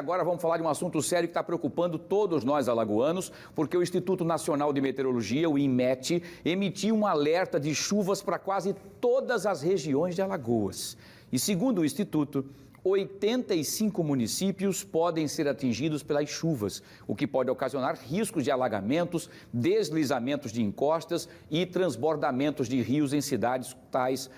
Agora vamos falar de um assunto sério que está preocupando todos nós alagoanos, porque o Instituto Nacional de Meteorologia, o INMET, emitiu um alerta de chuvas para quase todas as regiões de Alagoas. E segundo o Instituto, 85 municípios podem ser atingidos pelas chuvas, o que pode ocasionar riscos de alagamentos, deslizamentos de encostas e transbordamentos de rios em cidades tais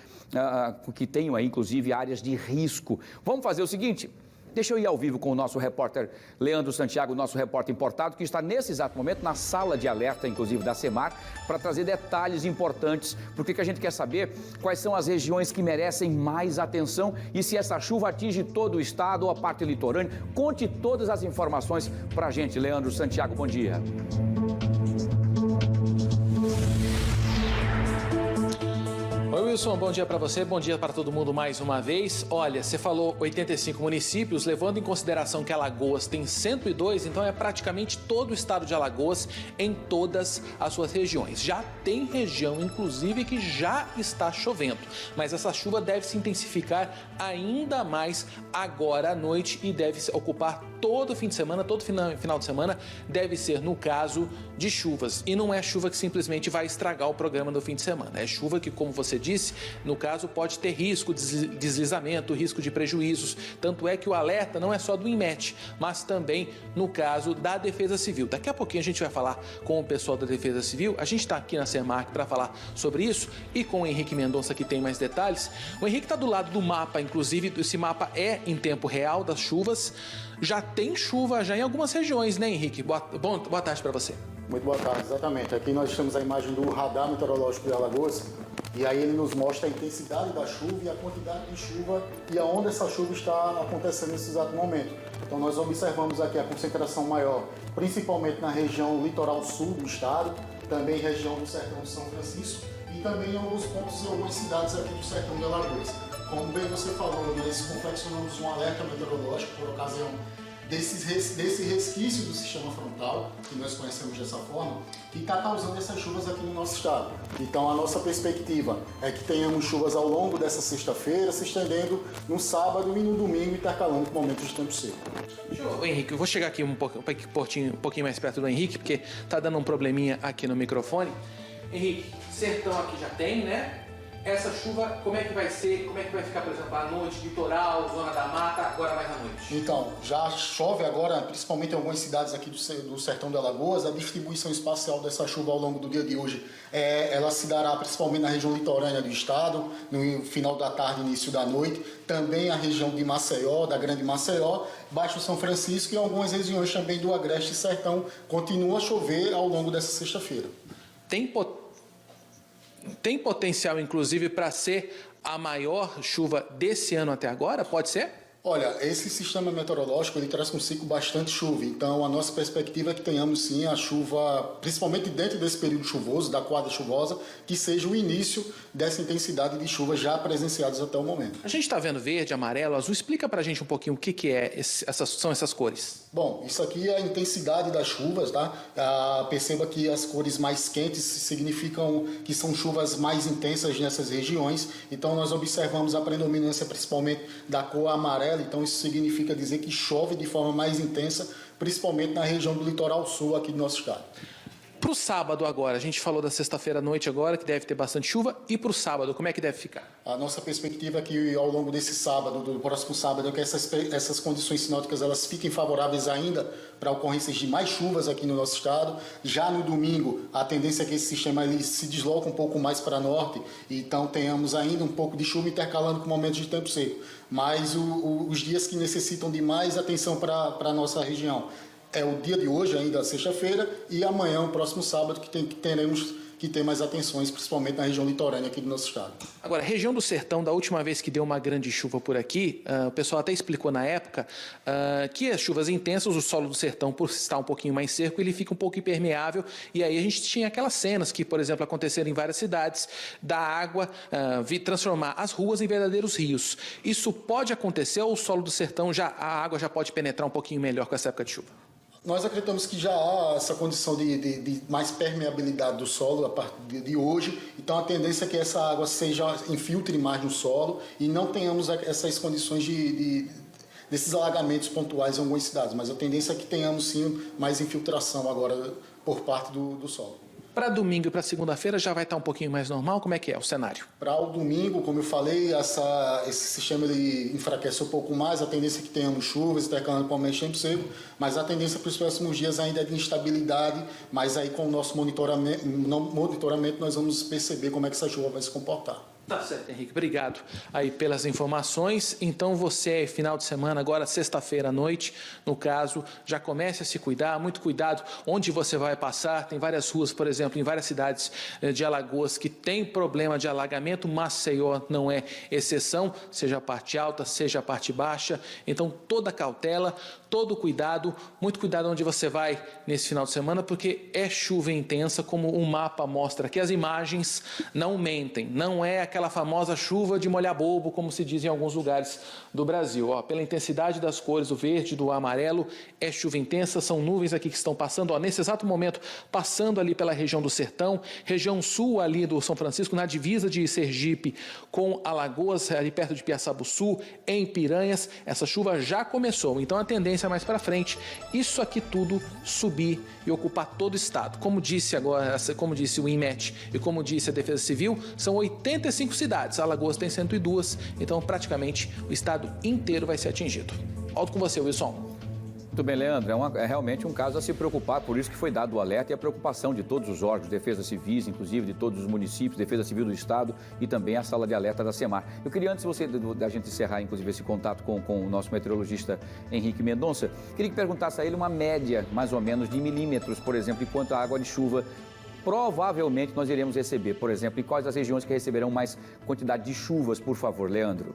que tenham aí, inclusive, áreas de risco. Vamos fazer o seguinte... Deixa eu ir ao vivo com o nosso repórter Leandro Santiago, nosso repórter importado, que está nesse exato momento na sala de alerta, inclusive da SEMAR, para trazer detalhes importantes, porque a gente quer saber quais são as regiões que merecem mais atenção e se essa chuva atinge todo o estado ou a parte litorânea. Conte todas as informações para a gente, Leandro Santiago, bom dia. Oi, Wilson, bom dia para você, bom dia para todo mundo mais uma vez. Olha, você falou 85 municípios, levando em consideração que Alagoas tem 102, então é praticamente todo o estado de Alagoas em todas as suas regiões. Já tem região, inclusive, que já está chovendo, mas essa chuva deve se intensificar ainda mais agora à noite e deve ocupar todo fim de semana, todo final de semana deve ser no caso de chuvas. E não é chuva que simplesmente vai estragar o programa do fim de semana, é chuva que, como você disse, no caso pode ter risco de deslizamento, risco de prejuízos, tanto é que o alerta não é só do INMET, mas também no caso da Defesa Civil. Daqui a pouquinho a gente vai falar com o pessoal da Defesa Civil, a gente está aqui na SEMAR para falar sobre isso e com o Henrique Mendonça que tem mais detalhes. O Henrique está do lado do mapa, inclusive esse mapa é em tempo real das chuvas, já tem chuva já em algumas regiões, né, Henrique? Boa tarde para você. Muito boa tarde, exatamente. Aqui nós temos a imagem do radar meteorológico de Alagoas e aí ele nos mostra a intensidade da chuva e a quantidade de chuva e aonde essa chuva está acontecendo nesse exato momento. Então nós observamos aqui a concentração maior, principalmente na região litoral sul do estado, também região do sertão de São Francisco e também em alguns pontos e algumas cidades aqui do sertão de Alagoas. Como bem você falou, nós confeccionamos um alerta meteorológico por ocasião desse resquício do sistema frontal, que nós conhecemos dessa forma, que está causando essas chuvas aqui no nosso estado. Então a nossa perspectiva é que tenhamos chuvas ao longo dessa sexta-feira, se estendendo no sábado e no domingo, intercalando com momentos de tempo seco. Henrique, eu vou chegar aqui um pouquinho mais perto do Henrique, porque está dando um probleminha aqui no microfone. Henrique, sertão aqui já tem, né? Essa chuva, como é que vai ser? Como é que vai ficar, por exemplo, à noite, litoral, zona da mata, agora mais à noite? Então, já chove agora, principalmente em algumas cidades aqui do sertão de Alagoas. A distribuição espacial dessa chuva ao longo do dia de hoje, ela se dará principalmente na região litorânea do estado, no final da tarde, início da noite. Também a região de Maceió, da Grande Maceió, Baixo São Francisco e algumas regiões também do Agreste e Sertão. Continua a chover ao longo dessa sexta-feira. Tem potencial, inclusive, para ser a maior chuva desse ano até agora? Pode ser? Olha, esse sistema meteorológico ele traz consigo bastante chuva, então a nossa perspectiva é que tenhamos sim a chuva, principalmente dentro desse período chuvoso, da quadra chuvosa, que seja o início dessa intensidade de chuva já presenciadas até o momento. A gente está vendo verde, amarelo, azul, explica pra gente um pouquinho o que são essas cores. Bom, isso aqui é a intensidade das chuvas, tá? Perceba que as cores mais quentes significam que são chuvas mais intensas nessas regiões, então nós observamos a predominância principalmente da cor amarela, então isso significa dizer que chove de forma mais intensa, principalmente na região do litoral sul aqui do nosso estado. Para o sábado agora, a gente falou da sexta-feira à noite agora, que deve ter bastante chuva, e para o sábado, como é que deve ficar? A nossa perspectiva é que ao longo desse sábado, do próximo sábado, é que essas condições sinóticas elas fiquem favoráveis ainda para ocorrências de mais chuvas aqui no nosso estado. Já no domingo, a tendência é que esse sistema ele se desloque um pouco mais para norte, então tenhamos ainda um pouco de chuva intercalando com momentos de tempo seco. Mas os dias que necessitam de mais atenção para a nossa região é o dia de hoje, ainda sexta-feira, e amanhã, o próximo sábado, que teremos que ter mais atenções, principalmente na região litorânea aqui do nosso estado. Agora, região do sertão, da última vez que deu uma grande chuva por aqui, o pessoal até explicou na época que as chuvas intensas, o solo do sertão, por estar um pouquinho mais seco, ele fica um pouco impermeável, e aí a gente tinha aquelas cenas que, por exemplo, aconteceram em várias cidades, da água transformar as ruas em verdadeiros rios. Isso pode acontecer ou o solo do sertão, a água já pode penetrar um pouquinho melhor com essa época de chuva? Nós acreditamos que já há essa condição de mais permeabilidade do solo a partir de hoje, então a tendência é que essa água infiltre mais no solo e não tenhamos essas condições desses alagamentos pontuais em algumas cidades, mas a tendência é que tenhamos sim mais infiltração agora por parte do solo. Para domingo e para segunda-feira já vai estar um pouquinho mais normal? Como é que é o cenário? Para o domingo, como eu falei, esse sistema ele enfraquece um pouco mais, a tendência é que tenhamos chuvas, intercalando com o tempo seco, mas a tendência para os próximos dias ainda é de instabilidade, mas aí com o nosso monitoramento nós vamos perceber como é que essa chuva vai se comportar. Tá certo, Henrique. Obrigado aí pelas informações. Então você, final de semana, agora sexta-feira à noite, no caso, já comece a se cuidar, muito cuidado onde você vai passar. Tem várias ruas, por exemplo, em várias cidades de Alagoas que tem problema de alagamento. Maceió não é exceção, seja a parte alta, seja a parte baixa. Então toda cautela, todo cuidado, muito cuidado onde você vai nesse final de semana, porque é chuva intensa, como o mapa mostra aqui. As imagens não mentem, não é aquela famosa chuva de molhar bobo, como se diz em alguns lugares do Brasil. Ó, pela intensidade das cores, do verde, do amarelo, é chuva intensa, são nuvens aqui que estão passando, ó, nesse exato momento, passando ali pela região do Sertão, região sul ali do São Francisco, na divisa de Sergipe com Alagoas, ali perto de Piaçabuçu, em Piranhas. Essa chuva já começou, então a tendência mais para frente, isso aqui tudo subir e ocupar todo o estado. Como disse agora, como disse o INMET e como disse a Defesa Civil, são 85 cidades, Alagoas tem 102, então praticamente o estado inteiro vai ser atingido. Volto com você, Wilson. Muito bem, Leandro. É realmente um caso a se preocupar, por isso que foi dado o alerta e a preocupação de todos os órgãos, Defesa Civis, inclusive de todos os municípios, Defesa Civil do Estado e também a sala de alerta da SEMAR. Eu queria, antes da gente encerrar, inclusive, esse contato com o nosso meteorologista Henrique Mendonça, queria que perguntasse a ele uma média, mais ou menos, de milímetros, por exemplo, de quanto a água de chuva provavelmente nós iremos receber, por exemplo, e quais as regiões que receberão mais quantidade de chuvas, por favor, Leandro.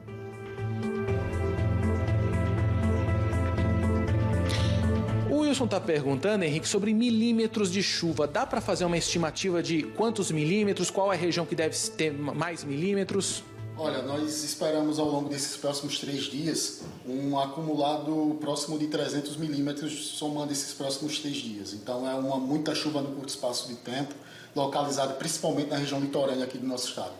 O Wilson está perguntando, Henrique, sobre milímetros de chuva. Dá para fazer uma estimativa de quantos milímetros? Qual é a região que deve ter mais milímetros? Olha, nós esperamos ao longo desses próximos 3 dias um acumulado próximo de 300 milímetros somando esses próximos 3 dias. Então é muita chuva no curto espaço de tempo, localizada principalmente na região litorânea aqui do nosso estado.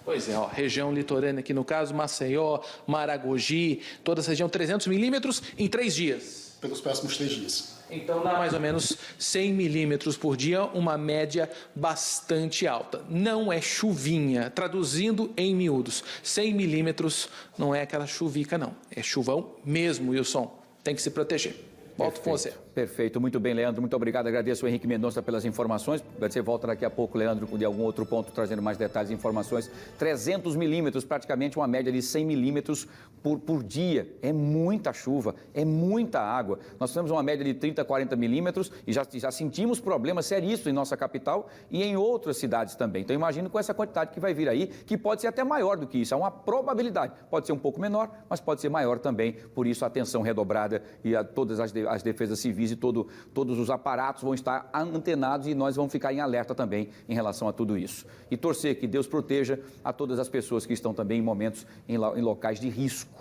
Pois é, ó, região litorânea aqui no caso, Maceió, Maragogi, toda essa região, 300 milímetros em 3 dias. Pelos próximos 3 dias. Então dá mais ou menos 100 milímetros por dia, uma média bastante alta. Não é chuvinha, traduzindo em miúdos. 100 milímetros não é aquela chuvica não, é chuvão mesmo, Wilson. Tem que se proteger. Volto com você. Perfeito, muito bem, Leandro, muito obrigado, agradeço o Henrique Mendonça pelas informações, você volta daqui a pouco, Leandro, de algum outro ponto, trazendo mais detalhes e informações. 300 milímetros, praticamente uma média de 100 milímetros por dia, é muita chuva, é muita água. Nós temos uma média de 30, 40 milímetros e já sentimos problemas seríssimos em nossa capital e em outras cidades também. Então imagino com essa quantidade que vai vir aí, que pode ser até maior do que isso, há uma probabilidade, pode ser um pouco menor, mas pode ser maior também, por isso a atenção redobrada e a todas as defesas civis e todos os aparatos vão estar antenados e nós vamos ficar em alerta também em relação a tudo isso. E torcer que Deus proteja a todas as pessoas que estão também em momentos, em locais de risco.